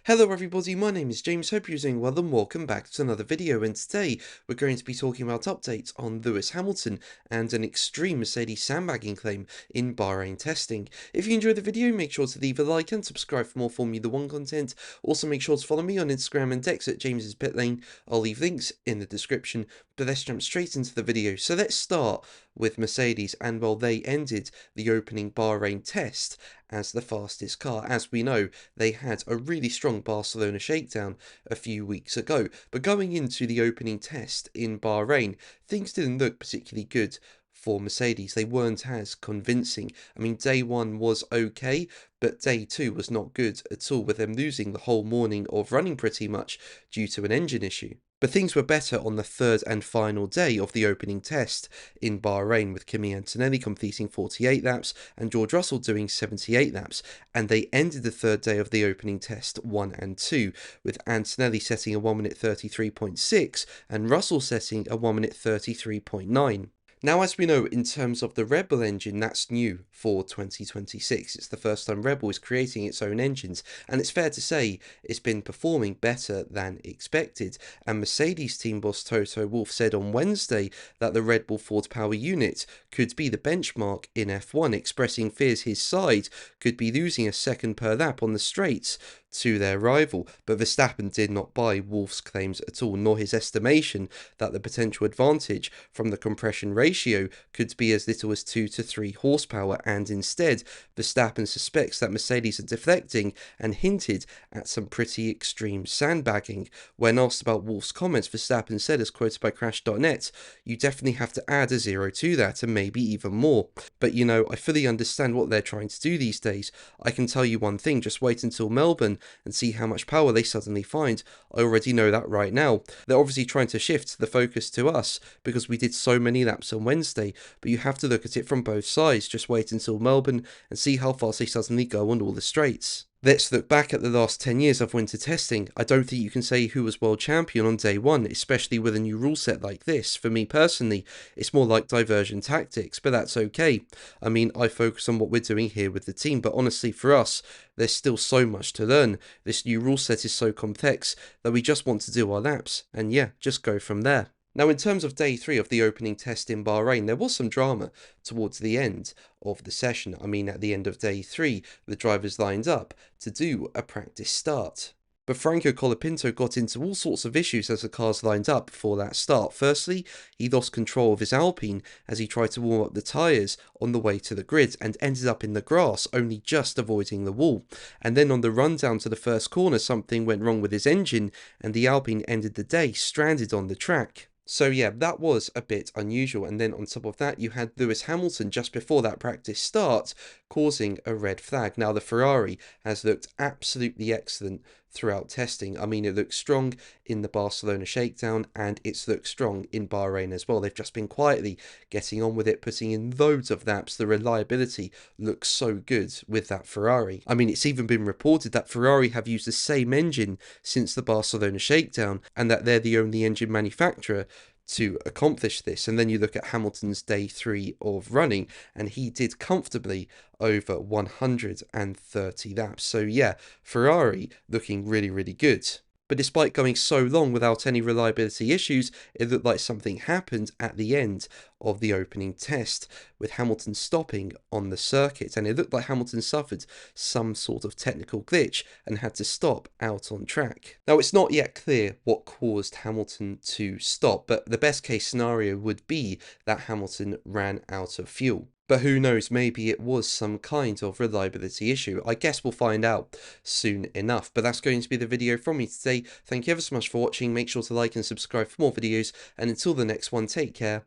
Hello everybody, my name is James, hope you're doing well and welcome back to another video, and today we're going to be talking about updates on Lewis Hamilton and an extreme Mercedes sandbagging claim in Bahrain testing. If you enjoyed the video, make sure to leave a like and subscribe for more Formula 1 content. Also make sure to follow me on Instagram and X at James's Pit Lane. I'll leave links in the description, but let's jump straight into the video. So let's start with Mercedes, and well, they ended the opening Bahrain test as the fastest car. As we know, they had a really strong Barcelona shakedown a few weeks ago, but going into the opening test in Bahrain, things didn't look particularly good for Mercedes. They weren't as convincing. I mean, day one was okay, but day two was not good at all, with them losing the whole morning of running pretty much due to an engine issue. But things were better on the third and final day of the opening test in Bahrain, with Kimi Antonelli completing 48 laps and George Russell doing 78 laps, and they ended the third day of the opening test 1 and 2, with Antonelli setting a 1 minute 33.6 and Russell setting a 1 minute 33.9. Now, as we know, in terms of the Red Bull engine, that's new for 2026. It's the first time Red Bull is creating its own engines, and it's fair to say it's been performing better than expected. And Mercedes team boss Toto Wolff said on Wednesday that the Red Bull Ford Power unit could be the benchmark in F1, expressing fears his side could be losing a second per lap on the straights to their rival. But Verstappen did not buy Wolff's claims at all, nor his estimation that the potential advantage from the compression ratio could be as little as 2 to 3 horsepower, and instead Verstappen suspects that Mercedes are deflecting and hinted at some pretty extreme sandbagging. When asked about Wolff's comments, Verstappen said, as quoted by Crash.net, "You definitely have to add a zero to that, and maybe even more. But you know, I fully understand what they're trying to do these days. I can tell you one thing, just wait until Melbourne and see how much power they suddenly find. I already know that right now. They're obviously trying to shift the focus to us because we did so many laps on Wednesday, but you have to look at it from both sides. Just wait until Melbourne and see how fast they suddenly go on all the straights." Let's look back at the last 10 years of winter testing. I don't think you can say who was world champion on day one, especially with a new rule set like this. For me personally, it's more like diversion tactics, but that's okay. I mean, I focus on what we're doing here with the team, but honestly for us, there's still so much to learn. This new rule set is so complex that we just want to do our laps, and yeah, just go from there. Now, in terms of day 3 of the opening test in Bahrain, there was some drama towards the end of the session. I mean, at the end of day 3, the drivers lined up to do a practice start. But Franco Colapinto got into all sorts of issues as the cars lined up for that start. Firstly, he lost control of his Alpine as he tried to warm up the tyres on the way to the grid and ended up in the grass, only just avoiding the wall. And then on the run down to the first corner, something went wrong with his engine and the Alpine ended the day stranded on the track. So yeah, that was a bit unusual. And then on top of that, you had Lewis Hamilton just before that practice start causing a red flag. Now, the Ferrari has looked absolutely excellent throughout testing. I mean, it looks strong in the Barcelona shakedown and it's looked strong in Bahrain as well. They've just been quietly getting on with it, putting in loads of laps. The reliability looks so good with that Ferrari. I mean, it's even been reported that Ferrari have used the same engine since the Barcelona shakedown and that they're the only engine manufacturer to accomplish this. And then you look at Hamilton's day 3 of running and he did comfortably over 130 laps. So yeah, Ferrari looking really, really good. But despite going so long without any reliability issues, it looked like something happened at the end of the opening test, with Hamilton stopping on the circuit, and it looked like Hamilton suffered some sort of technical glitch and had to stop out on track. Now, it's not yet clear what caused Hamilton to stop, but the best case scenario would be that Hamilton ran out of fuel. But who knows, maybe it was some kind of reliability issue. I guess we'll find out soon enough. But that's going to be the video from me today. Thank you ever so much for watching. Make sure to like and subscribe for more videos. And until the next one, take care.